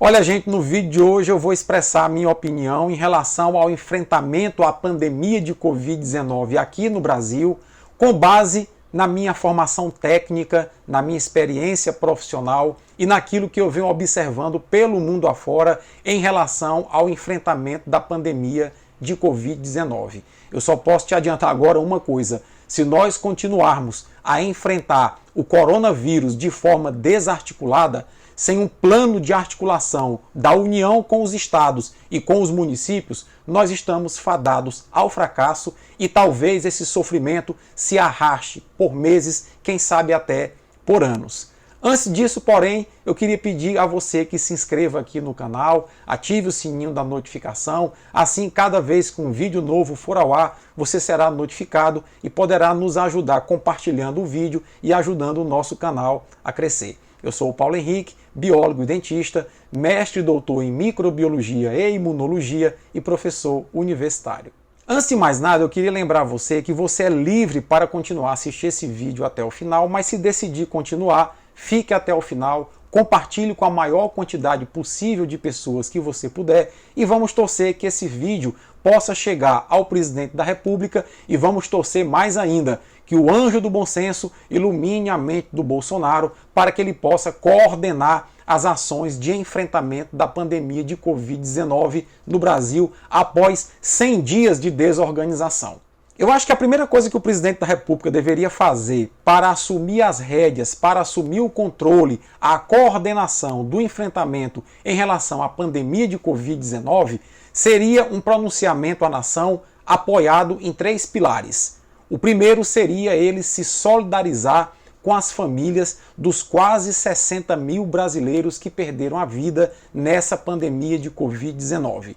Olha, gente, no vídeo de hoje eu vou expressar a minha opinião em relação ao enfrentamento à pandemia de Covid-19 aqui no Brasil, com base na minha formação técnica, na minha experiência profissional e naquilo que eu venho observando pelo mundo afora em relação ao enfrentamento da pandemia de Covid-19. Eu só posso te adiantar agora uma coisa: se nós continuarmos a enfrentar o coronavírus de forma desarticulada, sem um plano de articulação da União com os estados e com os municípios, nós estamos fadados ao fracasso e talvez esse sofrimento se arraste por meses, quem sabe até por anos. Antes disso, porém, eu queria pedir a você que se inscreva aqui no canal, ative o sininho da notificação, assim cada vez que um vídeo novo for ao ar, você será notificado e poderá nos ajudar compartilhando o vídeo e ajudando o nosso canal a crescer. Eu sou o Paulo Henrique, biólogo e dentista, mestre e doutor em microbiologia e imunologia e professor universitário. Antes de mais nada, eu queria lembrar você que você é livre para continuar a assistir esse vídeo até o final, mas se decidir continuar, fique até o final, compartilhe com a maior quantidade possível de pessoas que você puder e vamos torcer que esse vídeo possa chegar ao presidente da República e vamos torcer mais ainda que o anjo do bom senso ilumine a mente do Bolsonaro para que ele possa coordenar as ações de enfrentamento da pandemia de Covid-19 no Brasil após 100 dias de desorganização. Eu acho que a primeira coisa que o presidente da República deveria fazer para assumir as rédeas, para assumir o controle, a coordenação do enfrentamento em relação à pandemia de Covid-19 seria um pronunciamento à nação apoiado em 3 pilares. O primeiro seria ele se solidarizar com as famílias dos quase 60 mil brasileiros que perderam a vida nessa pandemia de Covid-19.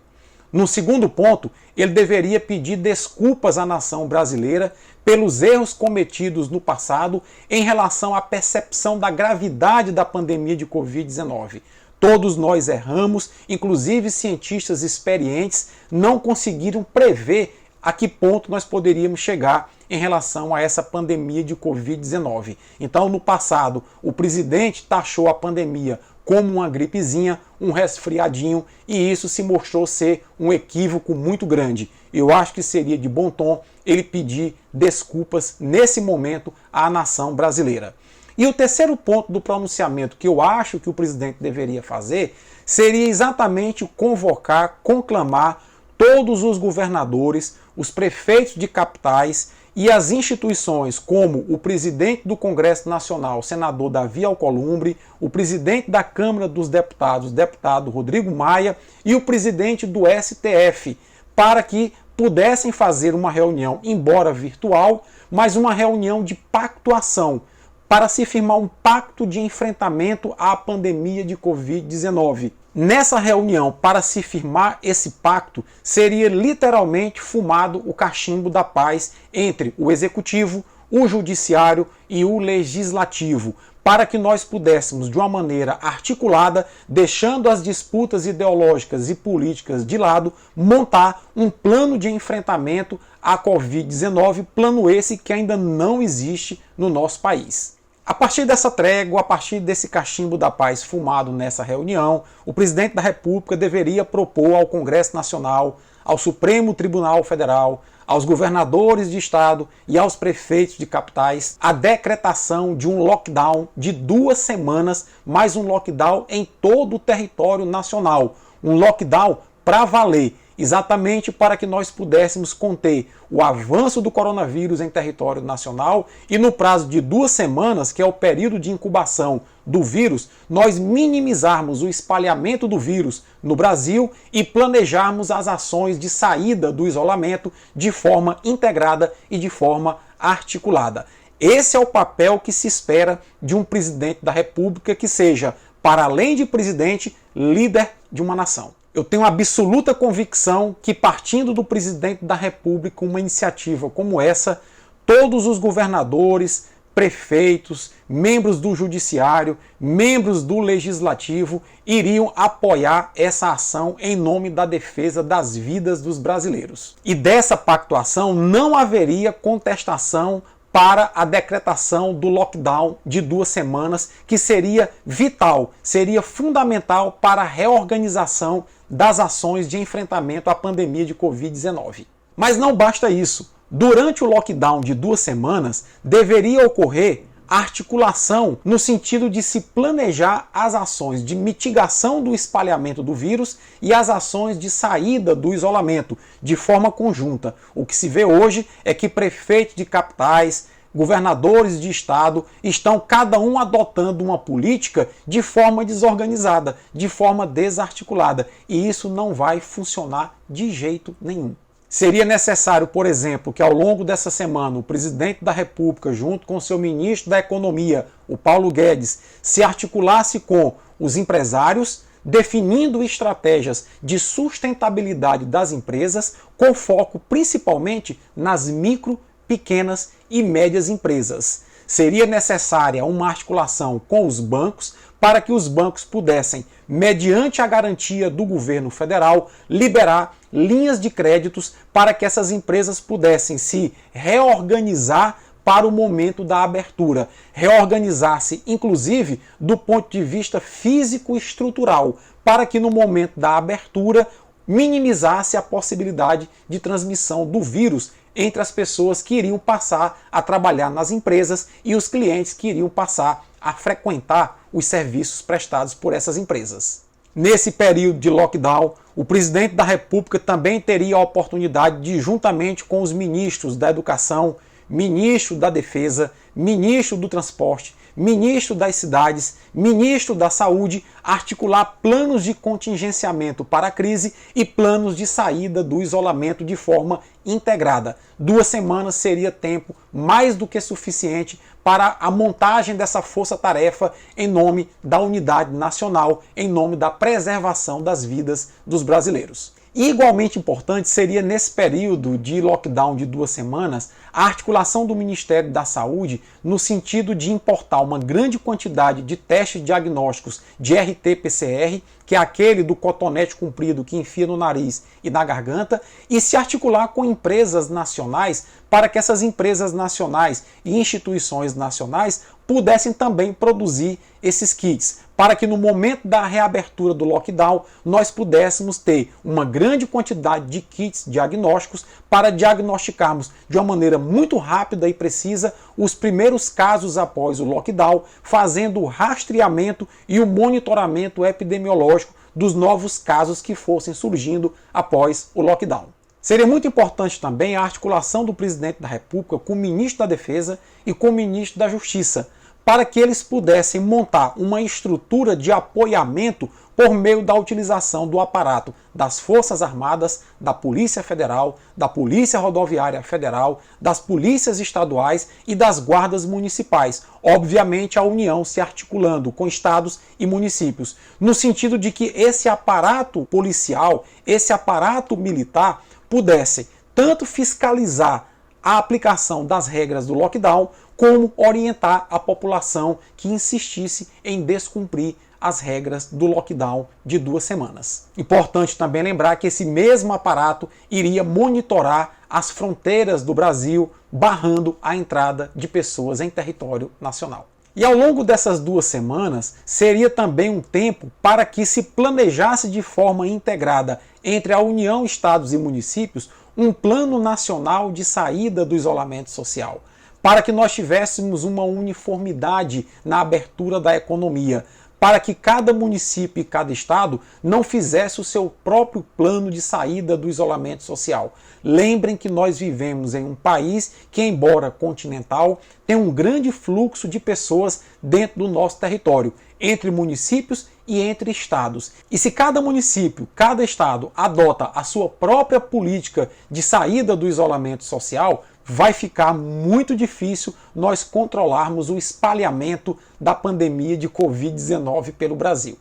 No segundo ponto, ele deveria pedir desculpas à nação brasileira pelos erros cometidos no passado em relação à percepção da gravidade da pandemia de Covid-19. Todos nós erramos, inclusive cientistas experientes não conseguiram prever a que ponto nós poderíamos chegar em relação a essa pandemia de Covid-19. Então, no passado, o presidente taxou a pandemia como uma gripezinha, um resfriadinho, e isso se mostrou ser um equívoco muito grande. Eu acho que seria de bom tom ele pedir desculpas nesse momento à nação brasileira. E o terceiro ponto do pronunciamento que eu acho que o presidente deveria fazer seria exatamente convocar, conclamar todos os governadores, os prefeitos de capitais e as instituições como o presidente do Congresso Nacional, senador Davi Alcolumbre, o presidente da Câmara dos Deputados, deputado Rodrigo Maia, e o presidente do STF, para que pudessem fazer uma reunião, embora virtual, mas uma reunião de pactuação, para se firmar um pacto de enfrentamento à pandemia de Covid-19. Nessa reunião, para se firmar esse pacto, seria literalmente fumado o cachimbo da paz entre o Executivo, o Judiciário e o Legislativo, para que nós pudéssemos, de uma maneira articulada, deixando as disputas ideológicas e políticas de lado, montar um plano de enfrentamento à Covid-19, plano esse que ainda não existe no nosso país. A partir dessa trégua, a partir desse cachimbo da paz fumado nessa reunião, o presidente da República deveria propor ao Congresso Nacional, ao Supremo Tribunal Federal, aos governadores de estado e aos prefeitos de capitais a decretação de um lockdown de 2 semanas, mais um lockdown em todo o território nacional. Um lockdown para valer, exatamente para que nós pudéssemos conter o avanço do coronavírus em território nacional e no prazo de 2 semanas, que é o período de incubação do vírus, nós minimizarmos o espalhamento do vírus no Brasil e planejarmos as ações de saída do isolamento de forma integrada e de forma articulada. Esse é o papel que se espera de um presidente da República que seja, para além de presidente, líder de uma nação. Eu tenho absoluta convicção que, partindo do presidente da República, uma iniciativa como essa, todos os governadores, prefeitos, membros do Judiciário, membros do Legislativo iriam apoiar essa ação em nome da defesa das vidas dos brasileiros. E dessa pactuação não haveria contestação para a decretação do lockdown de 2 semanas, que seria vital, seria fundamental para a reorganização das ações de enfrentamento à pandemia de Covid-19. Mas não basta isso. Durante o lockdown de 2 semanas, deveria ocorrer articulação no sentido de se planejar as ações de mitigação do espalhamento do vírus e as ações de saída do isolamento de forma conjunta. O que se vê hoje é que prefeitos de capitais, governadores de estado estão cada um adotando uma política de forma desorganizada, de forma desarticulada, e isso não vai funcionar de jeito nenhum. Seria necessário, por exemplo, que ao longo dessa semana o presidente da República, junto com seu ministro da Economia, o Paulo Guedes, se articulasse com os empresários, definindo estratégias de sustentabilidade das empresas, com foco principalmente nas micro, pequenas e médias empresas. Seria necessária uma articulação com os bancos para que os bancos pudessem, mediante a garantia do governo federal, liberar linhas de créditos para que essas empresas pudessem se reorganizar para o momento da abertura, reorganizar-se inclusive do ponto de vista físico-estrutural, para que no momento da abertura minimizasse a possibilidade de transmissão do vírus entre as pessoas que iriam passar a trabalhar nas empresas e os clientes que iriam passar a frequentar os serviços prestados por essas empresas. Nesse período de lockdown, o presidente da República também teria a oportunidade de, juntamente com os ministros da Educação, ministro da Defesa, ministro do Transporte, ministro das Cidades, ministro da Saúde, articular planos de contingenciamento para a crise e planos de saída do isolamento de forma integrada. 2 semanas seria tempo mais do que suficiente para a montagem dessa força-tarefa em nome da unidade nacional, em nome da preservação das vidas dos brasileiros. E igualmente importante seria, nesse período de lockdown de 2 semanas, a articulação do Ministério da Saúde no sentido de importar uma grande quantidade de testes diagnósticos de RT-PCR, que é aquele do cotonete comprido que enfia no nariz e na garganta, e se articular com empresas nacionais para que essas empresas nacionais e instituições nacionais pudessem também produzir esses kits, para que no momento da reabertura do lockdown nós pudéssemos ter uma grande quantidade de kits diagnósticos para diagnosticarmos de uma maneira muito rápida e precisa os primeiros casos após o lockdown, fazendo o rastreamento e o monitoramento epidemiológico dos novos casos que fossem surgindo após o lockdown. Seria muito importante também a articulação do presidente da República com o ministro da Defesa e com o ministro da Justiça, para que eles pudessem montar uma estrutura de apoiamento por meio da utilização do aparato das Forças Armadas, da Polícia Federal, da Polícia Rodoviária Federal, das polícias estaduais e das guardas municipais. Obviamente, a União se articulando com estados e municípios, no sentido de que esse aparato policial, esse aparato militar, pudesse tanto fiscalizar a aplicação das regras do lockdown, como orientar a população que insistisse em descumprir as regras do lockdown de 2 semanas. Importante também lembrar que esse mesmo aparato iria monitorar as fronteiras do Brasil, barrando a entrada de pessoas em território nacional. E ao longo dessas 2 semanas, seria também um tempo para que se planejasse de forma integrada entre a União, Estados e municípios um plano nacional de saída do isolamento social, para que nós tivéssemos uma uniformidade na abertura da economia, para que cada município e cada estado não fizesse o seu próprio plano de saída do isolamento social. Lembrem que nós vivemos em um país que, embora continental, tem um grande fluxo de pessoas dentro do nosso território, entre municípios e entre estados. E se cada município, cada estado adota a sua própria política de saída do isolamento social, vai ficar muito difícil nós controlarmos o espalhamento da pandemia de Covid-19 pelo Brasil.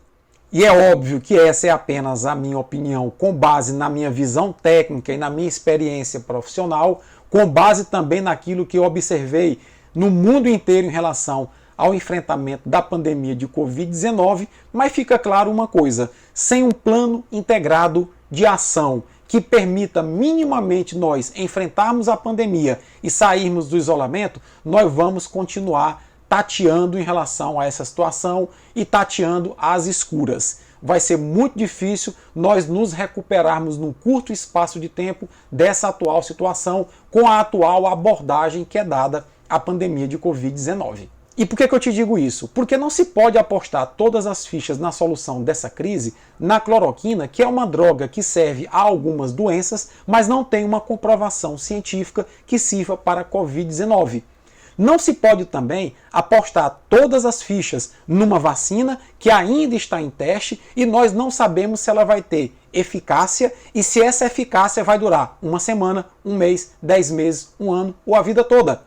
E é óbvio que essa é apenas a minha opinião, com base na minha visão técnica e na minha experiência profissional, com base também naquilo que eu observei no mundo inteiro em relação ao enfrentamento da pandemia de Covid-19, mas fica claro uma coisa: sem um plano integrado de ação que permita minimamente nós enfrentarmos a pandemia e sairmos do isolamento, nós vamos continuar tateando em relação a essa situação e tateando às escuras. Vai ser muito difícil nós nos recuperarmos num curto espaço de tempo dessa atual situação com a atual abordagem que é dada à pandemia de Covid-19. E por que eu te digo isso? Porque não se pode apostar todas as fichas na solução dessa crise na cloroquina, que é uma droga que serve a algumas doenças, mas não tem uma comprovação científica que sirva para a Covid-19. Não se pode também apostar todas as fichas numa vacina que ainda está em teste e nós não sabemos se ela vai ter eficácia e se essa eficácia vai durar uma semana, um mês, 10 meses, um ano ou a vida toda.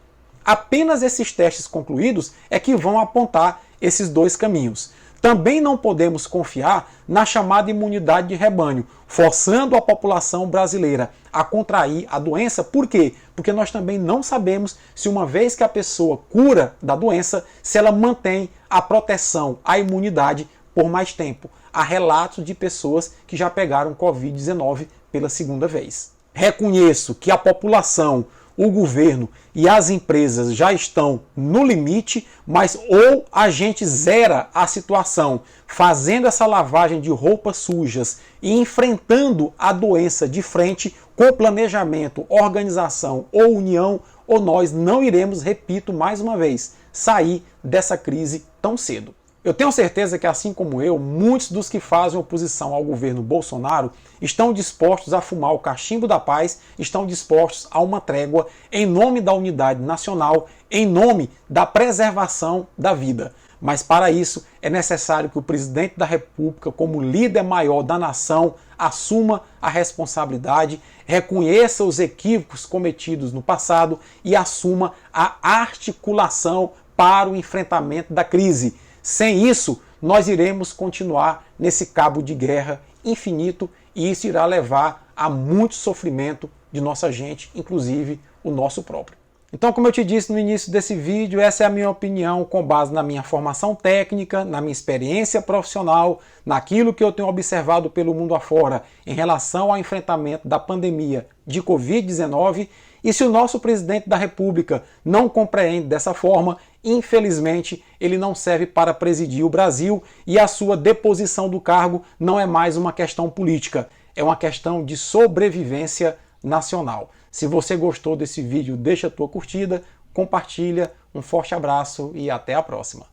Apenas esses testes concluídos é que vão apontar esses dois caminhos. Também não podemos confiar na chamada imunidade de rebanho, forçando a população brasileira a contrair a doença. Por quê? Porque nós também não sabemos se, uma vez que a pessoa cura da doença, se ela mantém a proteção, a imunidade por mais tempo. Há relatos de pessoas que já pegaram Covid-19 pela segunda vez. Reconheço que a população, o governo e as empresas já estão no limite, mas ou a gente zera a situação fazendo essa lavagem de roupas sujas e enfrentando a doença de frente com planejamento, organização ou união, ou nós não iremos, repito mais uma vez, sair dessa crise tão cedo. Eu tenho certeza que, assim como eu, muitos dos que fazem oposição ao governo Bolsonaro estão dispostos a fumar o cachimbo da paz, estão dispostos a uma trégua em nome da unidade nacional, em nome da preservação da vida. Mas para isso é necessário que o presidente da República, como líder maior da nação, assuma a responsabilidade, reconheça os equívocos cometidos no passado e assuma a articulação para o enfrentamento da crise. Sem isso, nós iremos continuar nesse cabo de guerra infinito e isso irá levar a muito sofrimento de nossa gente, inclusive o nosso próprio. Então, como eu te disse no início desse vídeo, essa é a minha opinião com base na minha formação técnica, na minha experiência profissional, naquilo que eu tenho observado pelo mundo afora em relação ao enfrentamento da pandemia de Covid-19. E se o nosso presidente da República não compreende dessa forma, infelizmente ele não serve para presidir o Brasil e a sua deposição do cargo não é mais uma questão política, é uma questão de sobrevivência nacional. Se você gostou desse vídeo, deixa a tua curtida, compartilha, um forte abraço e até a próxima.